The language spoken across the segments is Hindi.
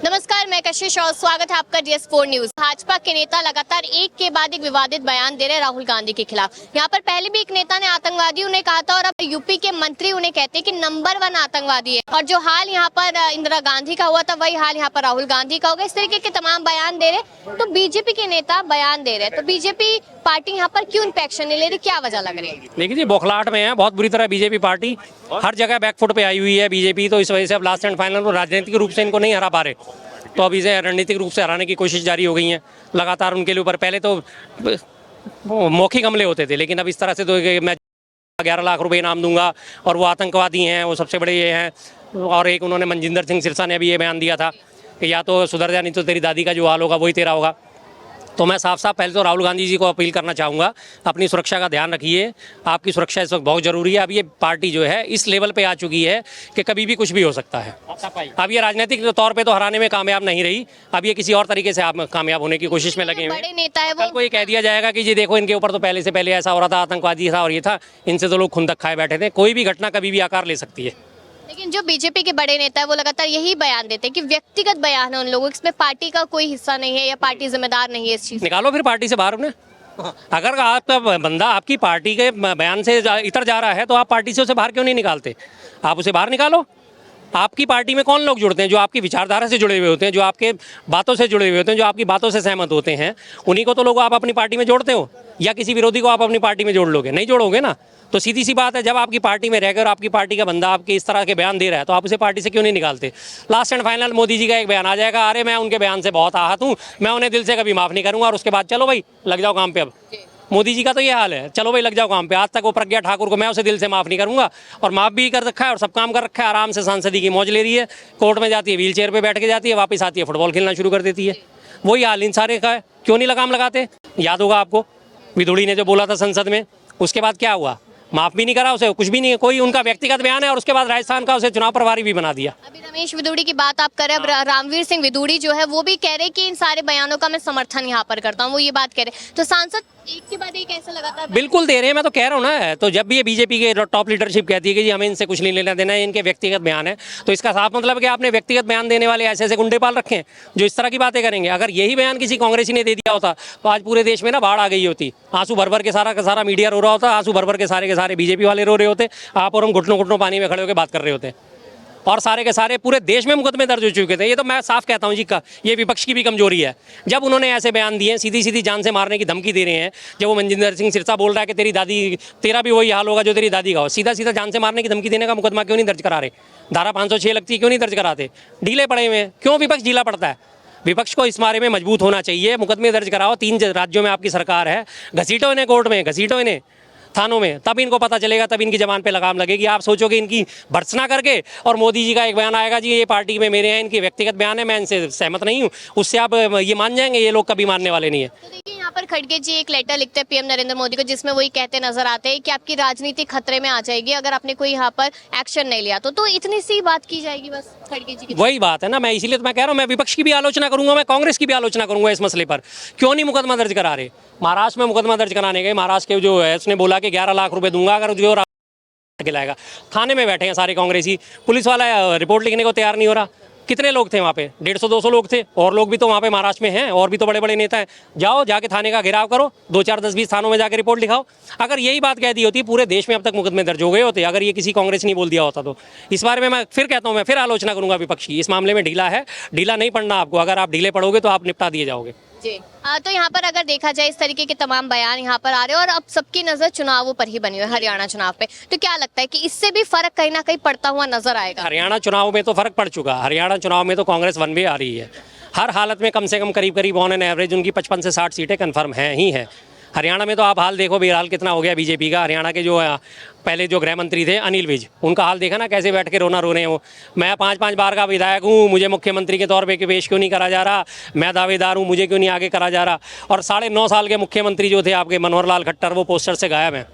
नमस्कार, मैं कशिश और स्वागत है आपका DS4 न्यूज। भाजपा के नेता लगातार एक के बाद एक विवादित बयान दे रहे हैं राहुल गांधी के खिलाफ। यहाँ पर पहले भी एक नेता ने आतंकवादी उन्हें कहा था और अब यूपी के मंत्री उन्हें कहते हैं कि नंबर 1 आतंकवादी है। और जो हाल यहाँ पर इंदिरा गांधी का हुआ था वही हाल यहाँ पर राहुल गांधी का होगा। इस तरीके के तमाम बयान दे रहे तो बीजेपी के नेता बयान दे रहे तो बीजेपी पार्टी यहाँ पर क्यों एक्शन नहीं ले रही, क्या वजह लग रही है? देखिए जी, बौखलाहट में है बहुत बुरी तरह बीजेपी पार्टी, हर जगह बैकफुट पे आई हुई है बीजेपी। तो इस वजह से अब लास्ट एंड फाइनल राजनीतिक रूप से इनको नहीं हरा पा रहे, तो अब इसे रणनीतिक रूप से हराने की कोशिश जारी हो गई है लगातार उनके लिए ऊपर। पहले तो मौखिक हमले होते थे, लेकिन अब इस तरह से तो मैं 11 लाख रुपए इनाम दूंगा और वो आतंकवादी हैं, वो सबसे बड़े ये हैं। और एक उन्होंने मनजिंदर सिंह सिरसा ने भी ये बयान दिया था कि या तो सुधर जा नहीं तो तेरी दादी का जो हाल होगा वही तेरा होगा। तो मैं साफ साफ पहले तो राहुल गांधी जी को अपील करना चाहूँगा, अपनी सुरक्षा का ध्यान रखिए। आपकी सुरक्षा इस वक्त बहुत ज़रूरी है। अब ये पार्टी जो है इस लेवल पे आ चुकी है कि कभी भी कुछ भी हो सकता है। अब ये राजनीतिक तौर पे तो हराने में कामयाब नहीं रही, अब ये किसी और तरीके से आप कामयाब होने की कोशिश में लगे हुए हैं। बड़े नेता है कल को ये कह दिया जाएगा कि जी देखो इनके ऊपर तो पहले से पहले ऐसा हो रहा था, आतंकवादी था और ये था, इनसे तो लोग खुंदक खाए बैठे थे। कोई भी घटना कभी भी आकार ले सकती है। लेकिन जो बीजेपी के बड़े नेता है वो लगातार यही बयान देते हैं कि व्यक्तिगत बयान है उन लोगों, इसमें पार्टी का कोई हिस्सा नहीं है या पार्टी जिम्मेदार नहीं है इस चीज। निकालो फिर पार्टी से बाहर उन्हें। अगर आपका बंदा आपकी पार्टी के बयान से इतर जा रहा है तो आप पार्टी से उसे बाहर क्यों नहीं निकालते? आप उसे बाहर निकालो। आपकी पार्टी में कौन लोग जुड़ते हैं? जो आपकी विचारधारा से जुड़े हुए होते हैं, जो आपके बातों से जुड़े हुए होते हैं, जो आपकी बातों से सहमत होते हैं, उन्हीं को तो लोग आप अपनी पार्टी में जोड़ते हो। या किसी विरोधी को आप अपनी पार्टी में जोड़ लोगे? नहीं जोड़ोगे ना। तो सीधी सी बात है, जब आपकी पार्टी में रहकर आपकी पार्टी का बंदा आपके इस तरह के बयान दे रहा है तो आप उसे पार्टी से क्यों नहीं निकालते? Last and final Modi ji का एक बयान आ जाएगा, अरे मैं उनके बयान से बहुत आहत हूँ, मैं उन्हें दिल से कभी माफ़ नहीं करूँगा, और उसके बाद चलो भाई लग जाओ काम पे। अब मोदी जी का तो ये हाल है, चलो भाई लग जाओ काम पे। आज तक वो प्रज्ञा ठाकुर को मैं उसे दिल से माफ़ नहीं करूँगा, और माफ़ भी कर रखा है और सब काम कर रखा है। आराम से सांसदी की मौज ले रही है, कोर्ट में जाती है, व्हील चेयर पर बैठ के जाती है, वापस आती है, फुटबॉल खेलना शुरू कर देती है। वही हाल इन सारे का है। क्यों नहीं लगाम लगाते? याद होगा आपको विदुड़ी ने जो बोला था संसद में, उसके बाद क्या हुआ? माफ़ भी नहीं करा उसे, कुछ भी नहीं। कोई उनका व्यक्तिगत बयान है और उसके बाद राजस्थान का उसे चुनाव प्रभारी भी बना दिया। अभी रमेश विदुड़ी की बात आप कर रहे हैं, अब रामवीर सिंह विदुड़ी जो है वो भी कह रहे कि इन सारे बयानों का मैं समर्थन यहाँ पर करता हूँ, वो ये बात कह रहे। तो सांसद एक के बाद एक ऐसा लगातार बिल्कुल दे रहे हैं, मैं तो कह रहा हूँ ना। तो जब भी ये बीजेपी के टॉप लीडरशिप कहती है कि जी हमें इनसे कुछ नहीं लेना देना है, इनके व्यक्तिगत बयान है, तो इसका साफ मतलब है कि आपने व्यक्तिगत बयान देने वाले ऐसे ऐसे गुंडे पाल रखे हैं जो इस तरह की बातें करेंगे। अगर यही बयान किसी कांग्रेसी ने दे दिया होता तो आज पूरे देश में ना बाढ़ आ गई होती। आंसू भर भर के सारा का सारा मीडिया रो रहा होता, आंसू भर भर के सारे बीजेपी वाले रो रहे होते, आप और हम घुटनों घुटनों पानी में खड़े होकर बात कर रहे होते, और सारे के सारे पूरे देश में मुकदमे दर्ज हो चुके थे। ये तो मैं साफ कहता हूँ जी, का ये विपक्ष की भी कमजोरी है। जब उन्होंने ऐसे बयान दिए, सीधी सीधी जान से मारने की धमकी दे रहे हैं, जब वो मनजिंदर सिंह सिरसा बोल रहा है कि तेरी दादी, तेरा भी वही हाल होगा जो तेरी दादी का हो, सीधा सीधा जान से मारने की धमकी देने का मुकदमा क्यों नहीं दर्ज करा रहे? धारा 506 लगती है, क्यों नहीं दर्ज कराते? ढीले पड़े हुए हैं। क्यों विपक्ष ढीला पड़ता है? विपक्ष को इस बारे में मजबूत होना चाहिए। मुकदमे दर्ज कराओ, 3 राज्यों में आपकी सरकार है, घसीटो इन्हें कोर्ट में, घसीटो इन्हें थानों में, तब इनको पता चलेगा, तब इनकी जबान पे लगाम लगेगी। आप सोचोगे इनकी भर्त्सना करके और मोदी जी का एक बयान आएगा, जी ये पार्टी में मेरे हैं, इनके व्यक्तिगत बयान है, मैं इनसे सहमत नहीं हूँ, उससे आप ये मान जाएंगे? ये लोग कभी मानने वाले नहीं है। तो देखिए यहाँ पर खड़गे जी एक लेटर लिखते हैं पीएम नरेंद्र मोदी को, जिसमें वही कहते नजर आते हैं कि आपकी राजनीति खतरे में आ जाएगी अगर आपने कोई यहाँ पर एक्शन नहीं लिया तो इतनी सी बात की जाएगी बस खड़गे जी की। वही बात है ना, मैं इसीलिए तो मैं कह रहा हूँ, मैं विपक्ष की भी आलोचना करूंगा, मैं कांग्रेस की भी आलोचना करूंगा इस मसले पर। क्यों नहीं मुकदमा दर्ज करा रहे? महाराष्ट्र में मुकदमा दर्ज कराने गए, महाराष्ट्र के जो है उसने बोला कि 11 लाख रुपए दूंगा अगर जो खिलाएगा। थाने में बैठे हैं सारे कांग्रेसी, पुलिस वाला रिपोर्ट लिखने को तैयार नहीं हो रहा। कितने लोग थे वहाँ पे? 150-200 लोग थे, और लोग भी तो वहाँ पे महाराष्ट्र में हैं, और भी तो बड़े बड़े नेता हैं। जाओ जाके थाने का घेराव करो, 2, 4, 10, 20 थानों में जाके रिपोर्ट लिखाओ। अगर यही बात कह दी होती, पूरे देश में अब तक मुकदमे दर्ज हो गए होते, अगर ये किसी कांग्रेस ने बोल दिया होता तो। इस बारे में मैं फिर कहता हूँ, मैं फिर आलोचना करूंगा विपक्ष की। इस मामले में ढीला है, ढीला नहीं पड़ना आपको। अगर आप ढीले पड़ोगे तो आप निपटा दिए जाओगे जी। तो यहाँ पर अगर देखा जाए इस तरीके के तमाम बयान यहाँ पर आ रहे हैं और अब सबकी नजर चुनावों पर ही बनी हुई है, हरियाणा चुनाव पे, तो क्या लगता है कि इससे भी फर्क कहीं ना कहीं पड़ता हुआ नजर आएगा? हरियाणा चुनाव में तो फर्क पड़ चुका। हरियाणा चुनाव में तो कांग्रेस वन वे आ रही है। हर हालत में कम से कम करीब ऑन एन एवरेज उनकी 55 से 60 सीटें कन्फर्म हैं ही हैं। हरियाणा में तो आप हाल देखो, बेहाल कितना हो गया बीजेपी का। हरियाणा के जो पहले जो गृह मंत्री थे अनिल विज, उनका हाल देखा ना, कैसे बैठ के रोना रो रहे हैं वो। मैं 5-5 बार का विधायक हूँ, मुझे मुख्यमंत्री के तौर पे पेश क्यों नहीं करा जा रहा? मैं दावेदार हूँ, मुझे क्यों नहीं आगे करा जा रहा? और 9.5 साल के मुख्यमंत्री जो थे आपके मनोहर लाल खट्टर, वो पोस्टर से गायब हैं।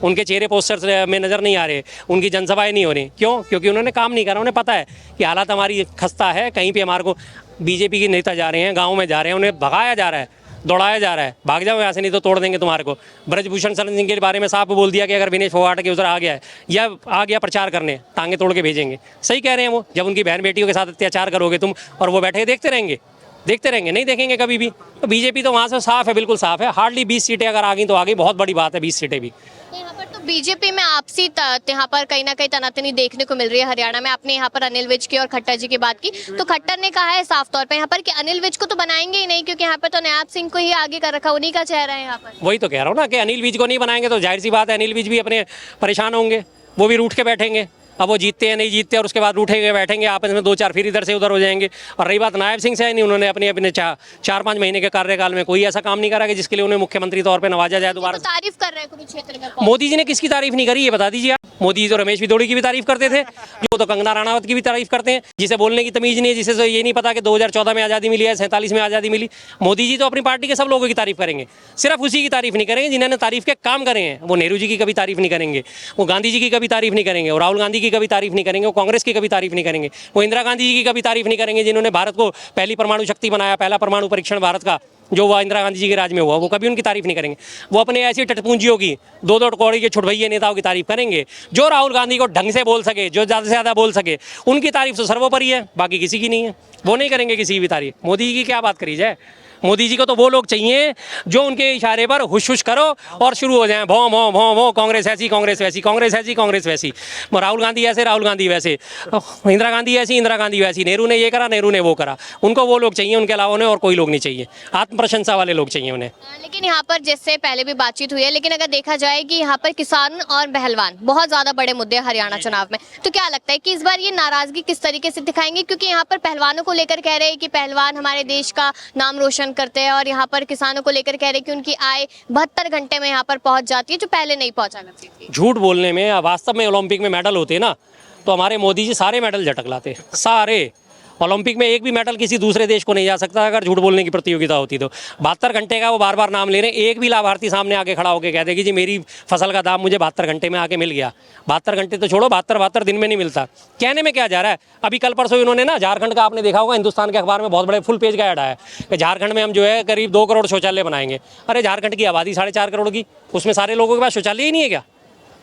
उनके चेहरे पोस्टर में नज़र नहीं आ रहे, उनकी जनसभाएं नहीं हो रही। क्यों? क्योंकि उन्होंने काम नहीं करा। उन्हें पता है कि हालात हमारी खस्ता है, कहीं पे हमारे को बीजेपी के नेता जा रहे हैं, गाँव में जा रहे हैं, उन्हें भगाया जा रहा है। दौड़ाया जा रहा है, भाग जाओ यहाँ से नहीं तो तोड़ देंगे तुम्हारे को। ब्रजभूषण शरण सिंह के बारे में साफ बोल दिया कि अगर विनेश फोगाट के उधर आ गया है या आ गया प्रचार करने, टांगे तोड़ के भेजेंगे। सही कह रहे हैं वो, जब उनकी बहन बेटियों के साथ अत्याचार करोगे तुम और वो बैठे देखते रहेंगे, देखते रहेंगे, नहीं देखेंगे कभी भी। तो बीजेपी तो वहाँ से साफ है, बिल्कुल साफ है। हार्डली 20 सीटें अगर आ गई तो आ गई, बहुत बड़ी बात है 20 सीटें भी। यहाँ पर तो बीजेपी में आपसी यहाँ पर कहीं ना कहीं तनातनी देखने को मिल रही है हरियाणा में। आपने यहाँ पर अनिल विज की और खट्टर जी की बात की, तो खट्टर ने कहा है साफ तौर पे यहाँ पर कि अनिल विज को तो बनाएंगे ही नहीं, क्योंकि यहाँ पर तो नयाब सिंह को ही आगे कर रखा, उन्हीं का चेहरा है यहाँ पर। वही तो कह रहा हूँ ना कि अनिल विज को नहीं बनाएंगे तो जाहिर सी बात है अनिल विज भी अपने परेशान होंगे, वो भी रूठ के बैठेंगे। अब वो जीतते हैं नहीं जीतते और उसके बाद रूठेंगे बैठेंगे आपस में 2-4 फिर इधर से उधर हो जाएंगे। और रही बात नायब सिंह से है, नहीं उन्होंने अपने 4-5 महीने के कार्यकाल में कोई ऐसा काम नहीं करा कि जिसके लिए उन्हें मुख्यमंत्री तौर पे नवाजा जाए दोबारा। तो तारीफ कर रहे हैं कुरुक्षेत्र में। मोदी जी ने किसकी तारीफ नहीं करी ये बता दीजिए आप। मोदी जी तो रमेश भिदोड़ी की भी तारीफ करते थे, जो तो कंगना राणावत की भी तारीफ करते हैं, जिसे बोलने की तमीज नहीं है, जिसे ये नहीं पता कि 2014 में आज़ादी मिली है, 47 में आज़ादी मिली। मोदी जी तो अपनी पार्टी के सब लोगों की तारीफ करेंगे, सिर्फ उसी की तारीफ नहीं करेंगे जिन्होंने तारीफ के काम करे हैं। वो नेहरू जी की कभी तारीफ नहीं करेंगे, वो गांधी जी की कभी तारीफ नहीं करेंगे, वो राहुल गांधी की कभी तारीफ नहीं करेंगे, वो कांग्रेस की कभी तारीफ नहीं करेंगे, वो इंदिरा गांधी जी की कभी तारीफ नहीं करेंगे जिन्होंने भारत को पहली परमाणु शक्ति बनाया, पहला परमाणु परीक्षण भारत का जो हुआ इंदिरा गांधी जी के राज में हुआ, वो कभी उनकी तारीफ नहीं करेंगे। वो अपने ऐसी टटपूंजियों की, दो टकौड़ी के छुटभैये नेताओं की तारीफ करेंगे। जो राहुल गांधी को ढंग से बोल सके, जो ज़्यादा से ज़्यादा बोल सके, उनकी तारीफ तो सर्वोपरि है, बाकी किसी की नहीं है। वो नहीं करेंगे किसी की भी तारीफ। मोदी जी की क्या बात करी जाए। मोदी जी को तो वो लोग चाहिए जो उनके इशारे पर हुश हुश करो और शुरू हो जाएं भों भों भों भों, कांग्रेस ऐसी कांग्रेस वैसी, कांग्रेस ऐसी कांग्रेस वैसी, राहुल गांधी ऐसे राहुल गांधी वैसे, इंदिरा गांधी ऐसी इंदिरा गांधी वैसी, नेहरू ने ये करा नेहरू ने वो करा। उनको वो लोग चाहिए, उनके अलावा उन्हें और कोई लोग नहीं चाहिए। आत्म प्रशंसा वाले लोग चाहिए उन्हें। लेकिन यहाँ पर जैसे पहले भी बातचीत हुई है, लेकिन अगर देखा जाए कि यहाँ पर किसान और पहलवान बहुत ज्यादा बड़े मुद्दे हैं हरियाणा चुनाव में, तो क्या लगता है कि इस बार ये नाराजगी किस तरीके से दिखाएंगे? क्योंकि यहाँ पर पहलवानों को लेकर कह रहे हैं कि पहलवान हमारे देश का नाम रोशन करते हैं, और यहाँ पर किसानों को लेकर कह रहे हैं कि उनकी आय 72 घंटे में यहाँ पर पहुंच जाती है, जो पहले नहीं पहुंचा करती थी। झूठ बोलने में, वास्तव में ओलंपिक में मेडल होते ना तो हमारे मोदी जी सारे मेडल झटक लाते, सारे। ओलंपिक में एक भी मेडल किसी दूसरे देश को नहीं जा सकता अगर झूठ बोलने की प्रतियोगिता होती तो। 72 घंटे का वो बार बार नाम ले रहे हैं, एक भी लाभार्थी सामने आके खड़ा होकर कह देगी जी मेरी फसल का दाम मुझे 72 घंटे में आके मिल गया। 72 घंटे तो छोड़ो, 72 दिन में नहीं मिलता। कहने में क्या जा रहा है? अभी कल परसों इन्होंने ना झारखंड का, आपने देखा होगा हिंदुस्तान के अखबार में बहुत बड़े फुल पेज का ऐड आया कि झारखंड में हम जो है करीब 2 करोड़ शौचालय बनाएंगे। अरे झारखंड की आबादी 4.5 करोड़ की, उसमें सारे लोगों के पास शौचालय ही नहीं है क्या?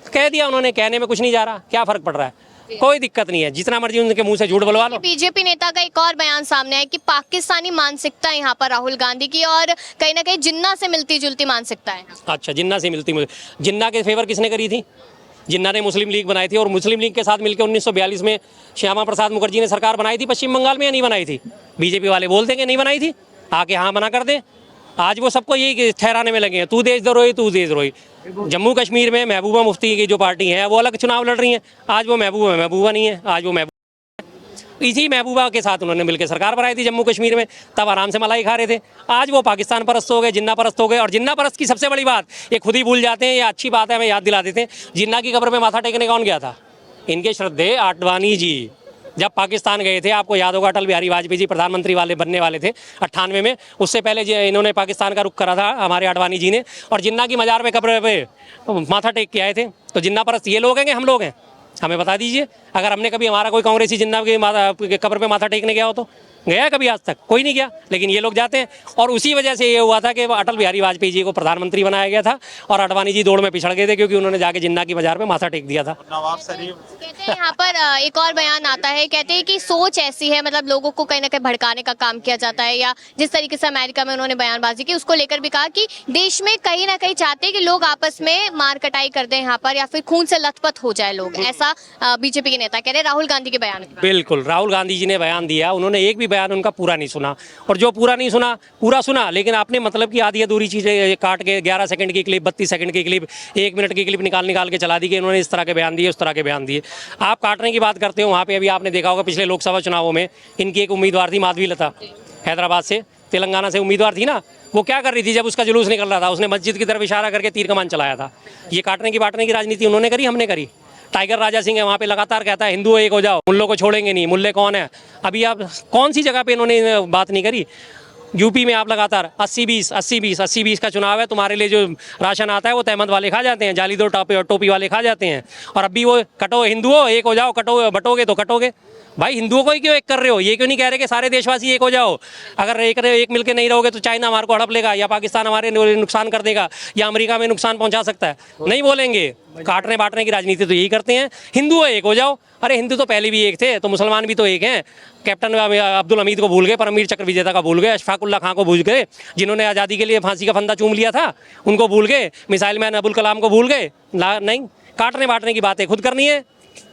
कह दिया उन्होंने, कहने में कुछ नहीं जा रहा, क्या फर्क पड़ रहा है? कोई दिक्कत नहीं है, जितना मर्जी उनके मुंह से झूठ बुलवा लो। बीजेपी नेता का एक और बयान सामने है कि पाकिस्तानी मानसिकता है यहाँ पर राहुल गांधी की, और कहीं ना कहीं जिन्ना से मिलती जुलती मानसिकता है। अच्छा, जिन्ना से मिलती, जिन्ना के फेवर किसने करी थी? जिन्ना ने मुस्लिम लीग बनाई थी, और मुस्लिम लीग के साथ मिलकर 1942 में श्यामा प्रसाद मुखर्जी ने सरकार बनाई थी पश्चिम बंगाल में, या नहीं बनाई थी? बीजेपी वाले बोल देंगे नहीं बनाई थी, आके हाँ मना कर दे। आज वो सबको यही ठहराने में लगे हैं, तू देशद्रोही तू देशद्रोही। जम्मू कश्मीर में महबूबा मुफ्ती की जो पार्टी है वो अलग चुनाव लड़ रही है, आज वो महबूबा नहीं है, आज वो महबूबा। इसी महबूबा के साथ उन्होंने मिलकर सरकार बनाई थी जम्मू कश्मीर में, तब आराम से मलाई खा रहे थे। आज वो पाकिस्तान परस्त हो गए, जिन्ना परस्त हो गए। और जिन्ना परस्त की सबसे बड़ी बात ये खुद ही भूल जाते हैं, ये अच्छी बात है, हमें याद दिला देते हैं। जिन्ना की कब्र में माथा टेकने कौन गया था? इनके श्रद्धेय आडवाणी जी जब पाकिस्तान गए थे, आपको याद होगा, अटल बिहारी वाजपेयी जी प्रधानमंत्री वाले बनने वाले थे 98 में, उससे पहले इन्होंने पाकिस्तान का रुख करा था हमारे आडवाणी जी ने, और जिन्ना की मजार पे कब्र पे माथा टेक के आए थे। तो जिन्ना परस्त ये लोग हैं कि हम लोग हैं? हमें बता दीजिए, अगर हमने कभी, हमारा कोई कांग्रेसी जिन्ना की कब्र पे माथा टेकने गया हो तो गया कभी? आज तक कोई नहीं गया, लेकिन ये लोग जाते हैं। और उसी वजह से ये हुआ था कि अटल बिहारी वाजपेयी जी को प्रधानमंत्री बनाया गया था और आडवाणी जी दौड़ में पिछड़ गए थे, क्योंकि उन्होंने जाके जिन्ना की मजार पे माथा टेक दिया था। नवाब शरीफ कहते हैं यहाँ पर एक और बयान आता है, कहते हैं कि सोच ऐसी है, मतलब लोगों को कहीं ना कहीं भड़काने का काम किया जाता है, या जिस तरीके से अमेरिका में उन्होंने बयानबाजी की उसको लेकर भी कहा कि देश में कहीं ना कहीं चाहते हैं कि लोग आपस में मार कटाई कर दें यहाँ पर, या फिर खून से लथपथ हो जाए लोग, ऐसा बीजेपी के नेता कह रहे हैं राहुल गांधी के बयान। बिल्कुल, राहुल गांधी जी ने बयान दिया, उन्होंने एक भी बयान उनका पूरा नहीं सुना, और जो पूरा नहीं सुना पूरा सुना, लेकिन आपने मतलब की आधी अधूरी चीज़ें काट के 11 सेकंड की क्लिप, 32 सेकंड की क्लिप, 1 मिनट की क्लिप निकाल के चला दी कि इन्होंने इस तरह के बयान दिए, उस तरह के बयान दिए। आप काटने की बात करते हो, वहाँ पे अभी आपने देखा होगा पिछले लोकसभा चुनावों में इनकी एक उम्मीदवार थी माधवी लता, हैदराबाद से, तेलंगाना से उम्मीदवार थी ना, वो क्या कर रही थी जब उसका जुलूस निकल रहा था? उसने मस्जिद की तरफ इशारा करके तीर कमान चलाया था। ये काटने की बांटने की राजनीति उन्होंने करी, हमने करी। टाइगर राजा सिंह है वहाँ पे, लगातार कहता है हिंदू एक हो जाओ, मुल्लों को छोड़ेंगे नहीं। मुल्ले कौन है? अभी आप कौन सी जगह पे इन्होंने बात नहीं करी? यूपी में आप लगातार 80-20 का चुनाव है, तुम्हारे लिए जो राशन आता है वो तहमत वाले खा जाते हैं, जालीदो टोपी वाले खा जाते हैं। और अभी वो कटो हिंदुओं एक हो जाओ, कटो बटोगे तो कटोगे। भाई हिंदुओं को ही क्यों एक कर रहे हो? ये क्यों नहीं कह रहे कि सारे देशवासी एक हो जाओ? अगर एक मिलकर नहीं रहोगे तो चाइना हमारे को हड़प लेगा, या पाकिस्तान हमारे नुकसान कर देगा, या अमेरिका में नुकसान पहुंचा सकता है। नहीं बोलेंगे। काटने बांटने की राजनीति तो यही करते हैं। हिंदू एक हो जाओ। अरे हिंदू तो पहले भी एक थे, तो मुसलमान भी तो एक हैं। कैप्टन अब्दुल हमीद को भूल गए, परमवीर चक्र विजेता का भूल गए, अशफाकुल्ला खां को भूल गए, जिन्होंने आज़ादी के लिए फांसी का फंदा चूम लिया था, उनको भूल गए। मिसाइल मैन अबुल कलाम को भूल गए। नहीं, काटने बांटने की बातें खुद करनी है,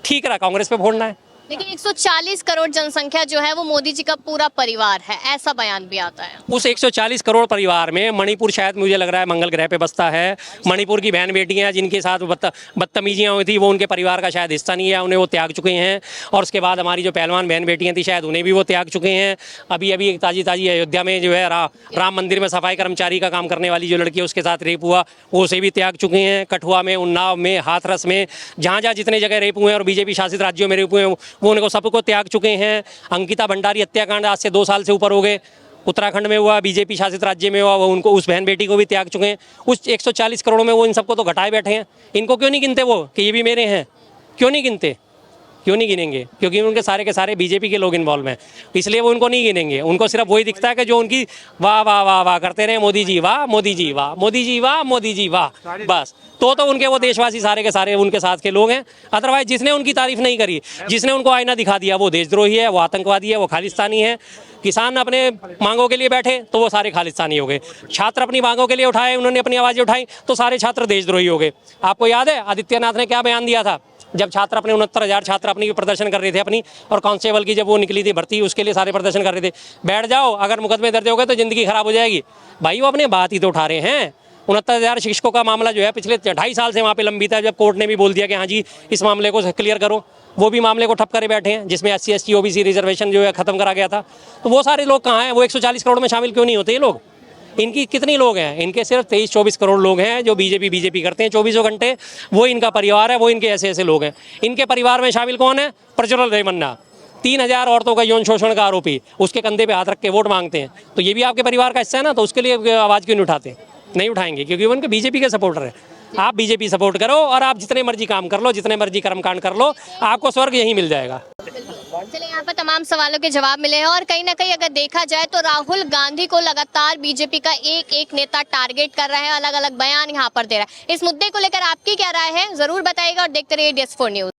ठीक रहा कांग्रेस पे फोड़ना है। लेकिन 140 करोड़ जनसंख्या जो है वो मोदी जी का पूरा परिवार है, ऐसा बयान भी आता है। उस 140 करोड़ परिवार में मणिपुर शायद मुझे लग रहा है मंगल ग्रह पे बसता है। मणिपुर की बहन बेटियां जिनके साथ बदतमीजियां हुई थी, वो उनके परिवार का शायद हिस्सा नहीं है, उन्हें वो त्याग चुके हैं। और उसके बाद हमारी जो पहलवान बहन बेटियां थी, शायद उन्हें भी वो त्याग चुके हैं। अभी एक ताजी अयोध्या में जो है राम मंदिर में सफाई कर्मचारी का काम करने वाली जो लड़की है, उसके साथ रेप हुआ, वो उसे भी त्याग चुके हैं। कठुआ में, उन्नाव में, हाथरस में, जहाँ जहाँ जितने जगह रेप हुए हैं और बीजेपी शासित राज्यों में रेप हुए हैं, वो उनको सबको त्याग चुके हैं। अंकिता भंडारी हत्याकांड आज से 2 साल से ऊपर हो गए, उत्तराखंड में हुआ, बीजेपी शासित राज्य में हुआ, वो उनको उस बहन बेटी को भी त्याग चुके हैं। उस 140 करोड़ में वो इन सबको तो घटाए बैठे हैं। इनको क्यों नहीं गिनते वो कि ये भी मेरे हैं? क्यों नहीं गिनते? क्यों नहीं गिनेंगे? क्योंकि उनके सारे के सारे बीजेपी के लोग इन्वॉल्व हैं, इसलिए वो उनको नहीं गिनेंगे। उनको सिर्फ वही दिखता है कि जो उनकी वाह वाह वाह वाह करते रहे, मोदी जी वाह, मोदी जी वाह, मोदी जी वाह, मोदी जी वाह, बस। तो उनके वो देशवासी सारे के सारे उनके साथ के लोग हैं। अदरवाइज जिसने उनकी तारीफ नहीं करी, जिसने उनको आईना दिखा दिया, वो देशद्रोही है, वो आतंकवादी है, वो खालिस्तानी है। किसान अपने मांगों के लिए बैठे तो वो सारे खालिस्तानी हो गए। छात्र अपनी मांगों के लिए उठाए, उन्होंने अपनी आवाज़ें उठाई तो सारे छात्र देशद्रोही हो गए। आपको याद है आदित्यनाथ ने क्या बयान दिया था जब छात्र अपने 69,000 छात्र अपनी प्रदर्शन कर रहे थे अपनी, और कांस्टेबल की जब वो निकली थी भर्ती, उसके लिए सारे प्रदर्शन कर रहे थे। बैठ जाओ, अगर मुकदमे दर्ज हो गए तो ज़िंदगी खराब हो जाएगी। भाई वो अपने बात ही तो उठा रहे हैं। 69,000 शिक्षकों का मामला जो है पिछले 2.5 साल से वहाँ पे लंबित है, जब कोर्ट ने भी बोल दिया कि हाँ जी इस मामले को क्लियर करो, वो भी मामले को ठप करे बैठे हैं, जिसमें SC ST OBC रिजर्वेशन जो है खत्म करा गया था। तो वो सारे लोग कहाँ हैं? वो 140 करोड़ में शामिल क्यों नहीं होते ये लोग? इनकी कितने लोग हैं? इनके सिर्फ 23-24 करोड़ लोग हैं जो बीजेपी करते हैं 24 घंटे। वो इनका परिवार है, वो इनके ऐसे लोग हैं। इनके परिवार में शामिल कौन है? प्रज्वल रेवन्ना, 3000 औरतों का यौन शोषण का आरोपी, उसके कंधे पे हाथ रख के वोट मांगते हैं। तो ये भी आपके परिवार का हिस्सा है ना, तो उसके लिए आवाज़ क्यों नहीं उठाते? नहीं उठाएंगे क्योंकि वो उनके बीजेपी के सपोर्टर है। आप बीजेपी सपोर्ट करो और आप जितने मर्जी काम कर लो, जितने मर्जी कर्मकांड कर लो, आपको स्वर्ग यहीं मिल जाएगा। चलिए, यहाँ पर तमाम सवालों के जवाब मिले हैं और कहीं ना कहीं अगर देखा जाए तो राहुल गांधी को लगातार बीजेपी का एक नेता टारगेट कर रहा है, अलग अलग बयान यहाँ पर दे रहा है। इस मुद्दे को लेकर आपकी क्या राय है, जरूर बताइएगा और देखते रहिए DS4 न्यूज।